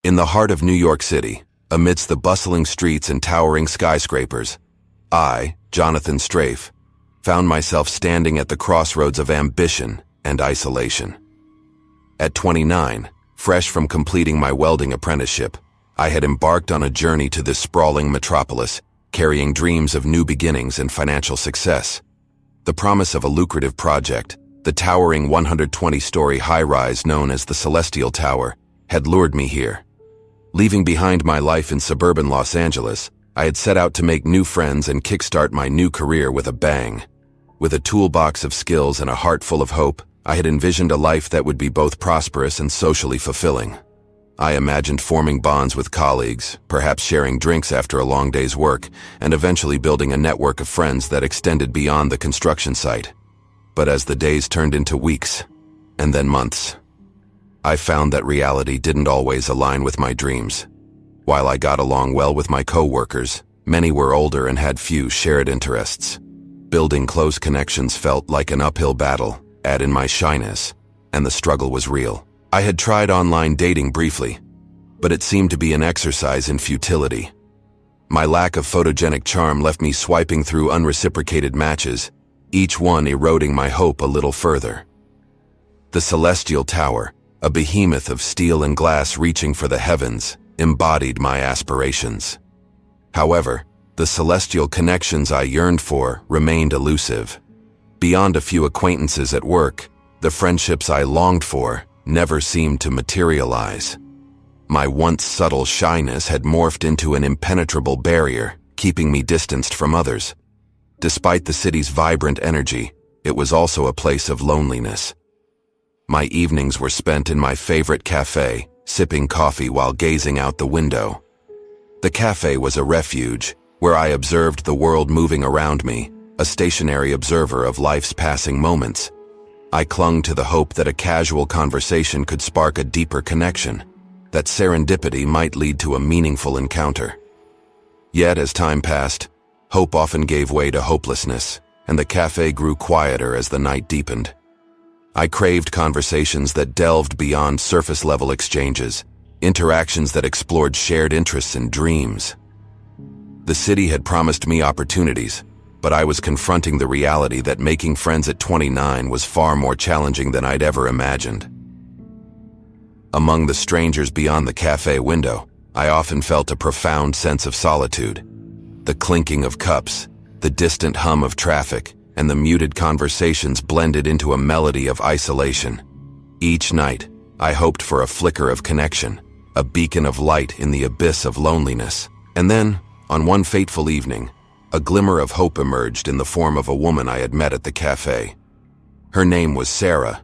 In the heart of New York City, amidst the bustling streets and towering skyscrapers, I, Jon Strafe, found myself standing at the crossroads of ambition and isolation. At 29, fresh from completing my welding apprenticeship, I had embarked on a journey to this sprawling metropolis, carrying dreams of new beginnings and financial success. The promise of a lucrative project, the towering 120-story high-rise known as the Celestial Tower, had lured me here. Leaving behind my life in suburban Los Angeles, I had set out to make new friends and kickstart my new career with a bang. With a toolbox of skills and a heart full of hope, I had envisioned a life that would be both prosperous and socially fulfilling. I imagined forming bonds with colleagues, perhaps sharing drinks after a long day's work, and eventually building a network of friends that extended beyond the construction site. But as the days turned into weeks, and then months, I found that reality didn't always align with my dreams. While I got along well with my co-workers, many were older and had few shared interests. Building close connections felt like an uphill battle, add in my shyness, and the struggle was real. I had tried online dating briefly, but it seemed to be an exercise in futility. My lack of photogenic charm left me swiping through unreciprocated matches, each one eroding my hope a little further. The Celestial Tower, a behemoth of steel and glass reaching for the heavens, embodied my aspirations. However, the celestial connections I yearned for remained elusive. Beyond a few acquaintances at work, the friendships I longed for never seemed to materialize. My once subtle shyness had morphed into an impenetrable barrier, keeping me distanced from others. Despite the city's vibrant energy, it was also a place of loneliness. My evenings were spent in my favorite cafe, sipping coffee while gazing out the window. The cafe was a refuge, where I observed the world moving around me, a stationary observer of life's passing moments. I clung to the hope that a casual conversation could spark a deeper connection, that serendipity might lead to a meaningful encounter. Yet as time passed, hope often gave way to hopelessness, and the cafe grew quieter as the night deepened. I craved conversations that delved beyond surface-level exchanges, interactions that explored shared interests and dreams. The city had promised me opportunities, but I was confronting the reality that making friends at 29 was far more challenging than I'd ever imagined. Among the strangers beyond the cafe window, I often felt a profound sense of solitude. The clinking of cups, the distant hum of traffic, and the muted conversations blended into a melody of isolation. Each night, I hoped for a flicker of connection, a beacon of light in the abyss of loneliness. And then, on one fateful evening, a glimmer of hope emerged in the form of a woman I had met at the cafe. Her name was Sarah.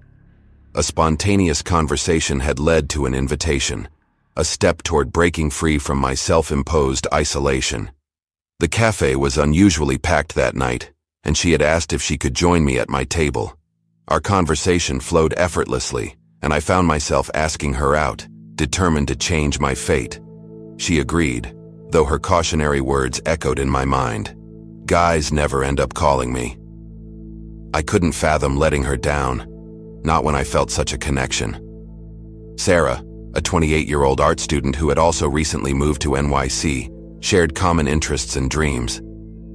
A spontaneous conversation had led to an invitation, a step toward breaking free from my self-imposed isolation. The cafe was unusually packed that night, and she had asked if she could join me at my table. Our conversation flowed effortlessly, and I found myself asking her out, determined to change my fate. She agreed, though her cautionary words echoed in my mind. Guys never end up calling me. I couldn't fathom letting her down, not when I felt such a connection. Sarah, a 28-year-old art student who had also recently moved to NYC, shared common interests and dreams.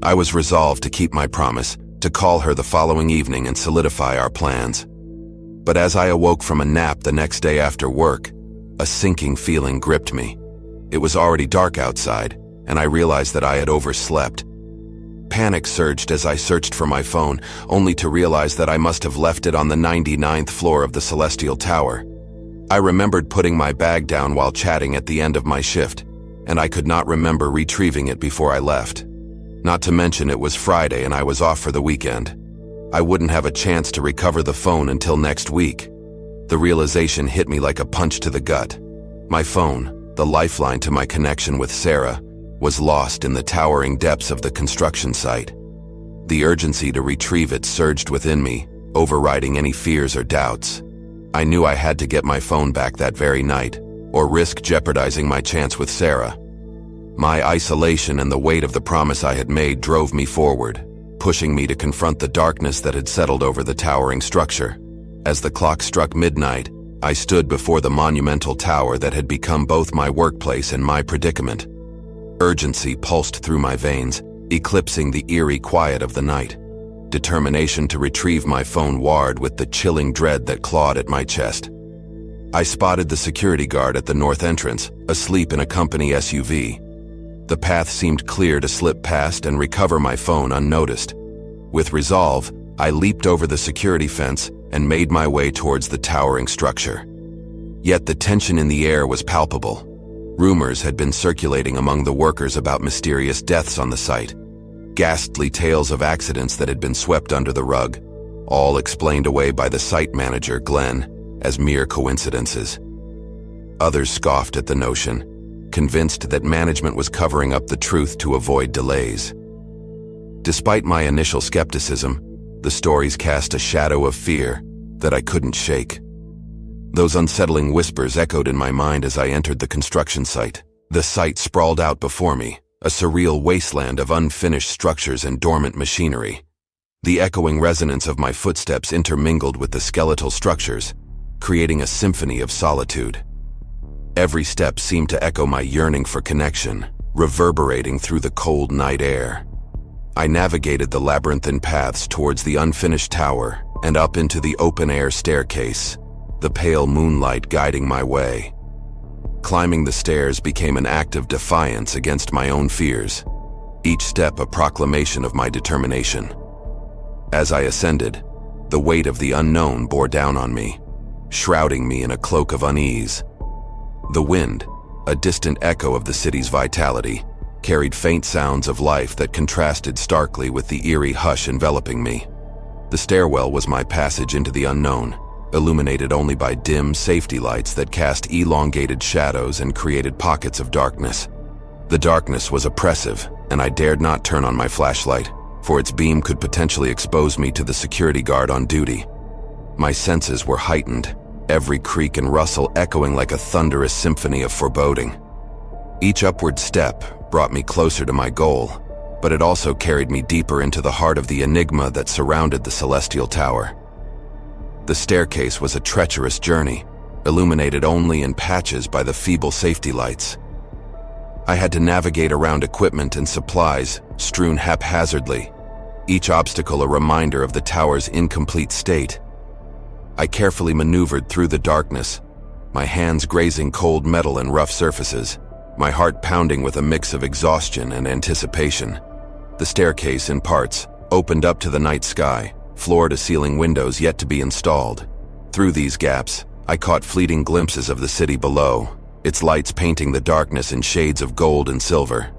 I was resolved to keep my promise, to call her the following evening and solidify our plans. But as I awoke from a nap the next day after work, a sinking feeling gripped me. It was already dark outside, and I realized that I had overslept. Panic surged as I searched for my phone, only to realize that I must have left it on the 99th floor of the Celestial Tower. I remembered putting my bag down while chatting at the end of my shift, and I could not remember retrieving it before I left. Not to mention it was Friday and I was off for the weekend. I wouldn't have a chance to recover the phone until next week. The realization hit me like a punch to the gut. My phone, the lifeline to my connection with Sarah, was lost in the towering depths of the construction site. The urgency to retrieve it surged within me, overriding any fears or doubts. I knew I had to get my phone back that very night, or risk jeopardizing my chance with Sarah. My isolation and the weight of the promise I had made drove me forward, pushing me to confront the darkness that had settled over the towering structure. As the clock struck midnight, I stood before the monumental tower that had become both my workplace and my predicament. Urgency pulsed through my veins, eclipsing the eerie quiet of the night. Determination to retrieve my phone warred with the chilling dread that clawed at my chest. I spotted the security guard at the north entrance, asleep in a company SUV. The path seemed clear to slip past and recover my phone unnoticed. With resolve, I leaped over the security fence and made my way towards the towering structure. Yet the tension in the air was palpable. Rumors had been circulating among the workers about mysterious deaths on the site. Ghastly tales of accidents that had been swept under the rug, all explained away by the site manager, Glenn, as mere coincidences. Others scoffed at the notion, convinced that management was covering up the truth to avoid delays. Despite my initial skepticism, the stories cast a shadow of fear that I couldn't shake. Those unsettling whispers echoed in my mind as I entered the construction site. The site sprawled out before me, a surreal wasteland of unfinished structures and dormant machinery. The echoing resonance of my footsteps intermingled with the skeletal structures, creating a symphony of solitude. Every step seemed to echo my yearning for connection, reverberating through the cold night air. I navigated the labyrinthine paths towards the unfinished tower and up into the open-air staircase, the pale moonlight guiding my way. Climbing the stairs became an act of defiance against my own fears, each step a proclamation of my determination. As I ascended, the weight of the unknown bore down on me, shrouding me in a cloak of unease. The wind, a distant echo of the city's vitality, carried faint sounds of life that contrasted starkly with the eerie hush enveloping me. The stairwell was my passage into the unknown, illuminated only by dim safety lights that cast elongated shadows and created pockets of darkness. The darkness was oppressive, and I dared not turn on my flashlight, for its beam could potentially expose me to the security guard on duty. My senses were heightened, every creak and rustle echoing like a thunderous symphony of foreboding. Each upward step brought me closer to my goal, but it also carried me deeper into the heart of the enigma that surrounded the celestial tower. The staircase was a treacherous journey, illuminated only in patches by the feeble safety lights. I had to navigate around equipment and supplies strewn haphazardly, each obstacle a reminder of the tower's incomplete state. I carefully maneuvered through the darkness, my hands grazing cold metal and rough surfaces, my heart pounding with a mix of exhaustion and anticipation. The staircase, in parts, opened up to the night sky, floor-to-ceiling windows yet to be installed. Through these gaps, I caught fleeting glimpses of the city below, its lights painting the darkness in shades of gold and silver.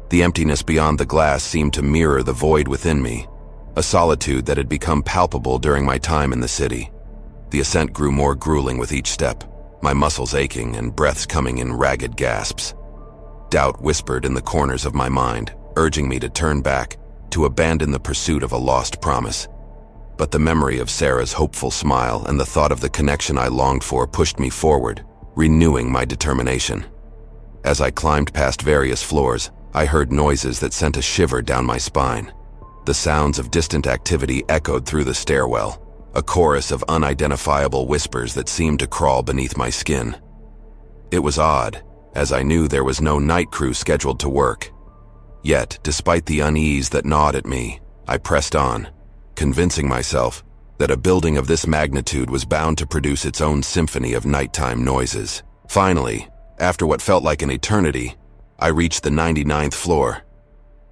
The emptiness beyond the glass seemed to mirror the void within me, a solitude that had become palpable during my time in the city. The ascent grew more grueling with each step, my muscles aching and breaths coming in ragged gasps. Doubt whispered in the corners of my mind, urging me to turn back, to abandon the pursuit of a lost promise. But the memory of Sarah's hopeful smile and the thought of the connection I longed for pushed me forward, renewing my determination. As I climbed past various floors, I heard noises that sent a shiver down my spine. The sounds of distant activity echoed through the stairwell, a chorus of unidentifiable whispers that seemed to crawl beneath my skin. It was odd, as I knew there was no night crew scheduled to work. Yet, despite the unease that gnawed at me, I pressed on, convincing myself that a building of this magnitude was bound to produce its own symphony of nighttime noises. Finally, after what felt like an eternity, I reached the 99th floor.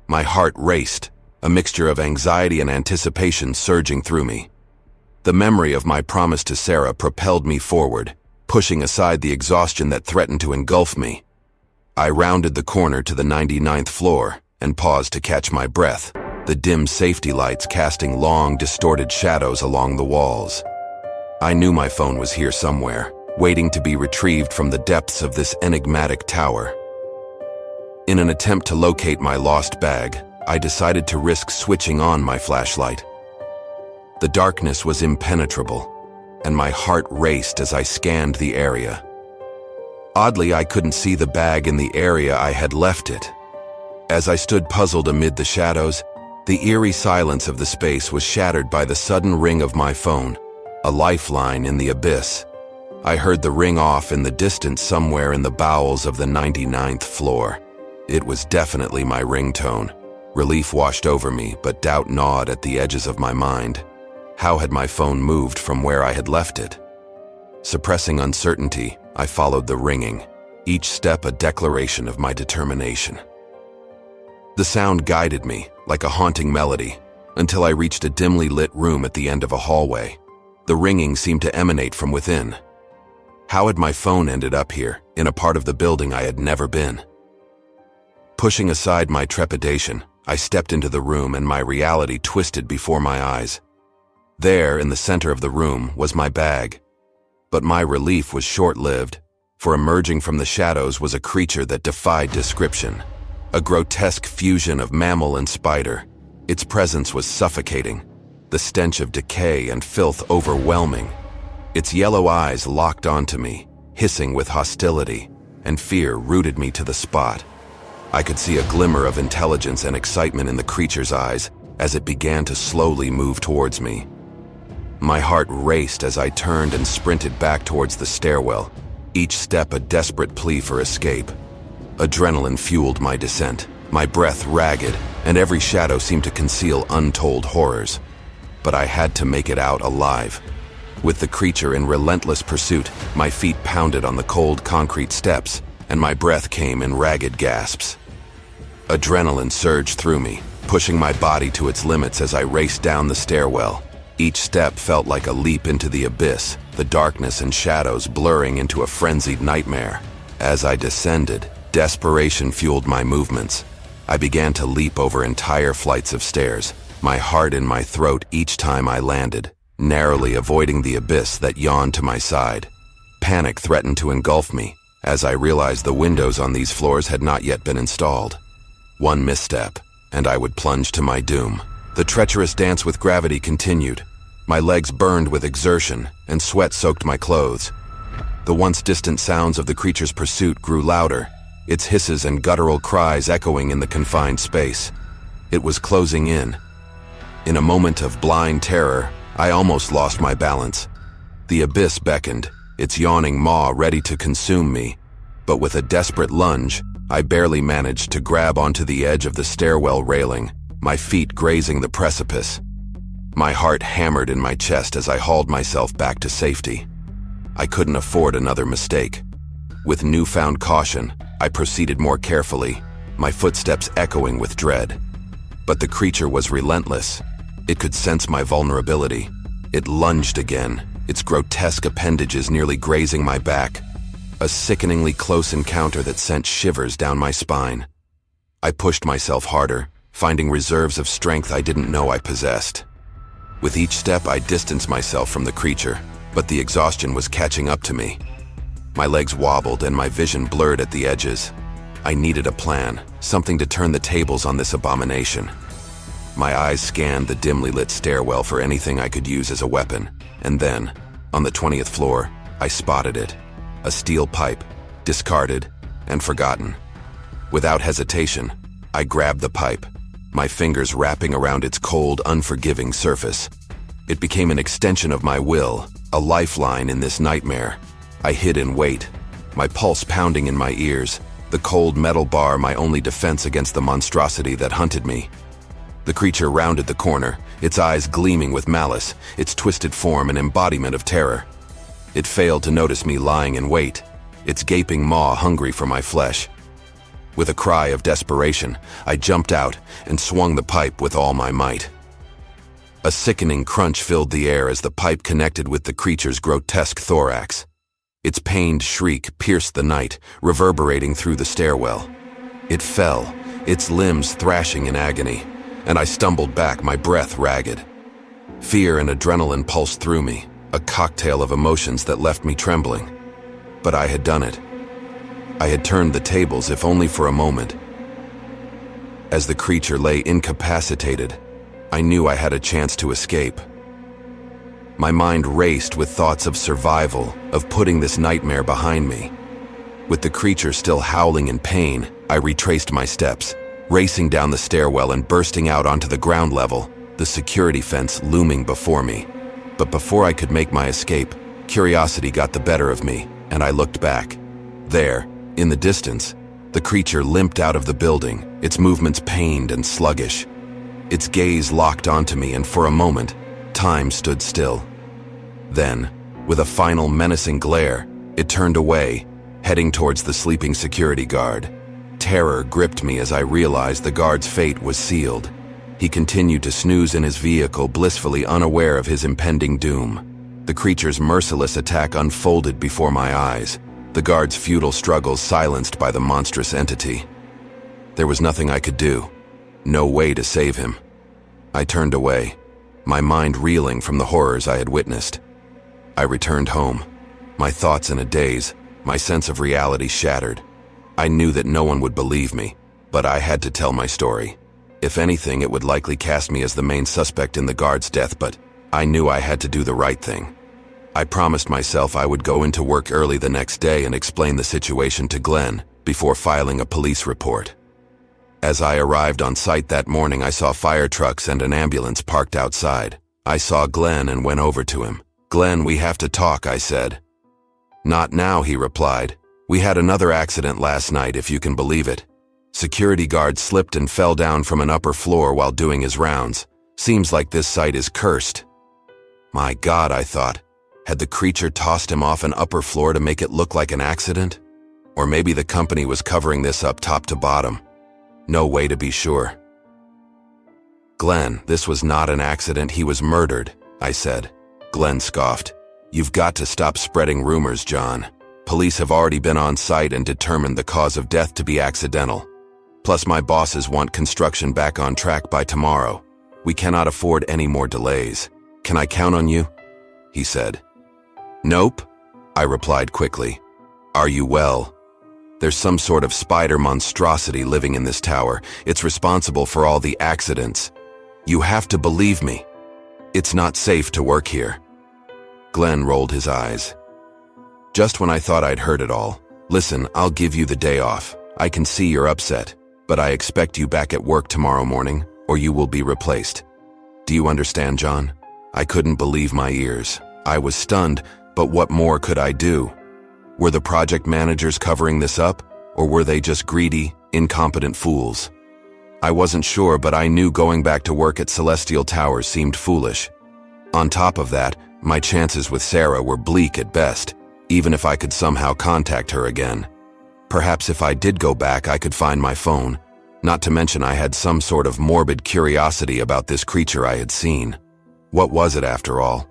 My heart raced, a mixture of anxiety and anticipation surging through me. The memory of my promise to Sarah propelled me forward, pushing aside the exhaustion that threatened to engulf me. I rounded the corner to the 99th floor and paused to catch my breath, the dim safety lights casting long, distorted shadows along the walls. I knew my phone was here somewhere, waiting to be retrieved from the depths of this enigmatic tower. In an attempt to locate my lost bag, I decided to risk switching on my flashlight. The darkness was impenetrable, and my heart raced as I scanned the area. Oddly, I couldn't see the bag in the area I had left it. As I stood puzzled amid the shadows, the eerie silence of the space was shattered by the sudden ring of my phone, a lifeline in the abyss. I heard the ring off in the distance somewhere in the bowels of the 99th floor. It was definitely my ringtone. Relief washed over me, but doubt gnawed at the edges of my mind. How had my phone moved from where I had left it? Suppressing uncertainty, I followed the ringing, each step a declaration of my determination. The sound guided me, like a haunting melody, until I reached a dimly lit room at the end of a hallway. The ringing seemed to emanate from within. How had my phone ended up here, in a part of the building I had never been? Pushing aside my trepidation, I stepped into the room and my reality twisted before my eyes. There, in the center of the room, was my bag. But my relief was short-lived, for emerging from the shadows was a creature that defied description. A grotesque fusion of mammal and spider. Its presence was suffocating, the stench of decay and filth overwhelming. Its yellow eyes locked onto me, hissing with hostility, and fear rooted me to the spot. I could see a glimmer of intelligence and excitement in the creature's eyes as it began to slowly move towards me. My heart raced as I turned and sprinted back towards the stairwell, each step a desperate plea for escape. Adrenaline fueled my descent, my breath ragged, and every shadow seemed to conceal untold horrors. But I had to make it out alive. With the creature in relentless pursuit, my feet pounded on the cold concrete steps, and my breath came in ragged gasps. Adrenaline surged through me, pushing my body to its limits as I raced down the stairwell. Each step felt like a leap into the abyss, the darkness and shadows blurring into a frenzied nightmare. As I descended, desperation fueled my movements. I began to leap over entire flights of stairs, my heart in my throat each time I landed, narrowly avoiding the abyss that yawned to my side. Panic threatened to engulf me, as I realized the windows on these floors had not yet been installed. One misstep, and I would plunge to my doom. The treacherous dance with gravity continued. My legs burned with exertion, and sweat soaked my clothes. The once distant sounds of the creature's pursuit grew louder, its hisses and guttural cries echoing in the confined space. It was closing in. In a moment of blind terror, I almost lost my balance. The abyss beckoned, its yawning maw ready to consume me, but with a desperate lunge, I barely managed to grab onto the edge of the stairwell railing, my feet grazing the precipice. My heart hammered in my chest as I hauled myself back to safety. I couldn't afford another mistake. With newfound caution, I proceeded more carefully, my footsteps echoing with dread. But the creature was relentless. It could sense my vulnerability. It lunged again, its grotesque appendages nearly grazing my back. A sickeningly close encounter that sent shivers down my spine. I pushed myself harder, finding reserves of strength I didn't know I possessed. With each step, I distanced myself from the creature, but the exhaustion was catching up to me. My legs wobbled and my vision blurred at the edges. I needed a plan, something to turn the tables on this abomination. My eyes scanned the dimly lit stairwell for anything I could use as a weapon, and then, on the 20th floor, I spotted it. A steel pipe, discarded and forgotten. Without hesitation, I grabbed the pipe, my fingers wrapping around its cold, unforgiving surface. It became an extension of my will, a lifeline in this nightmare. I hid in wait, my pulse pounding in my ears, the cold metal bar my only defense against the monstrosity that hunted me. The creature rounded the corner, its eyes gleaming with malice, its twisted form an embodiment of terror. It failed to notice me lying in wait, its gaping maw hungry for my flesh. With a cry of desperation, I jumped out and swung the pipe with all my might. A sickening crunch filled the air as the pipe connected with the creature's grotesque thorax. Its pained shriek pierced the night, reverberating through the stairwell. It fell, its limbs thrashing in agony, and I stumbled back, my breath ragged. Fear and adrenaline pulsed through me, a cocktail of emotions that left me trembling. But I had done it. I had turned the tables, if only for a moment. As the creature lay incapacitated, I knew I had a chance to escape. My mind raced with thoughts of survival, of putting this nightmare behind me. With the creature still howling in pain, I retraced my steps, racing down the stairwell and bursting out onto the ground level, the security fence looming before me. But before I could make my escape, Curiosity got the better of me, and I looked back. There, in the distance, the creature limped out of the building, its movements pained and sluggish. Its gaze locked onto me, and for a moment, time stood still. Then, with a final menacing glare, it turned away, heading towards the sleeping security guard. Terror gripped me as I realized the guard's fate was sealed. He continued to snooze in his vehicle, blissfully unaware of his impending doom. The creature's merciless attack unfolded before my eyes, the guard's futile struggles silenced by the monstrous entity. There was nothing I could do, no way to save him. I turned away, my mind reeling from the horrors I had witnessed. I returned home, my thoughts in a daze, my sense of reality shattered. I knew that no one would believe me, but I had to tell my story. If anything, it would likely cast me as the main suspect in the guard's death, but I knew I had to do the right thing. I promised myself I would go into work early the next day and explain the situation to Glenn before filing a police report. As I arrived on site that morning, I saw fire trucks and an ambulance parked outside. I saw Glenn and went over to him. "Glenn, we have to talk," I said. "Not now," he replied. "We had another accident last night, if you can believe it. Security guard slipped and fell down from an upper floor while doing his rounds. Seems like this site is cursed." My God, I thought. Had the creature tossed him off an upper floor to make it look like an accident? Or maybe the company was covering this up top to bottom. No way to be sure. "Glenn, this was not an accident, he was murdered," I said. Glenn scoffed. "You've got to stop spreading rumors, John. Police have already been on site and determined the cause of death to be accidental. Plus, my bosses want construction back on track by tomorrow. We cannot afford any more delays. Can I count on you?" he said. "Nope," I replied quickly. "Are you well? There's some sort of spider monstrosity living in this tower. It's responsible for all the accidents. You have to believe me. It's not safe to work here." Glenn rolled his eyes. "Just when I thought I'd heard it all. Listen, I'll give you the day off. I can see you're upset, but I expect you back at work tomorrow morning, or you will be replaced. Do you understand, John?" I couldn't believe my ears. I was stunned, but what more could I do? Were the project managers covering this up, or were they just greedy, incompetent fools? I wasn't sure, but I knew going back to work at Celestial Towers seemed foolish. On top of that, my chances with Sarah were bleak at best, even if I could somehow contact her again. Perhaps if I did go back, I could find my phone. Not to mention I had some sort of morbid curiosity about this creature I had seen. What was it after all?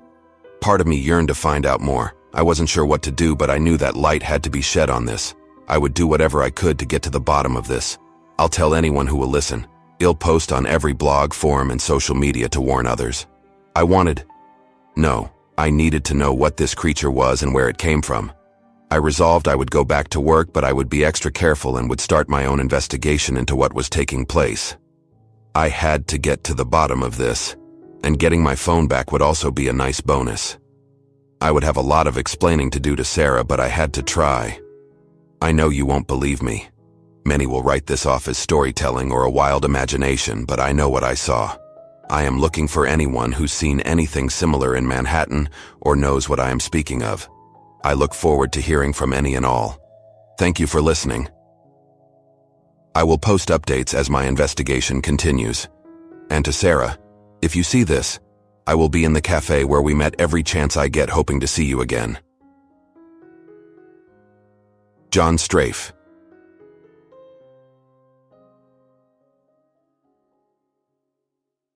Part of me yearned to find out more. I wasn't sure what to do, but I knew that light had to be shed on this. I would do whatever I could to get to the bottom of this. I'll tell anyone who will listen. I'll post on every blog, forum, and social media to warn others. I needed to know what this creature was and where it came from. I resolved I would go back to work, but I would be extra careful and would start my own investigation into what was taking place. I had to get to the bottom of this, and getting my phone back would also be a nice bonus. I would have a lot of explaining to do to Sarah, but I had to try. I know you won't believe me. Many will write this off as storytelling or a wild imagination, but I know what I saw. I am looking for anyone who's seen anything similar in Manhattan or knows what I am speaking of. I look forward to hearing from any and all. Thank you for listening. I will post updates as my investigation continues. And to Sarah, if you see this, I will be in the cafe where we met every chance I get, hoping to see you again. Jon Strafe.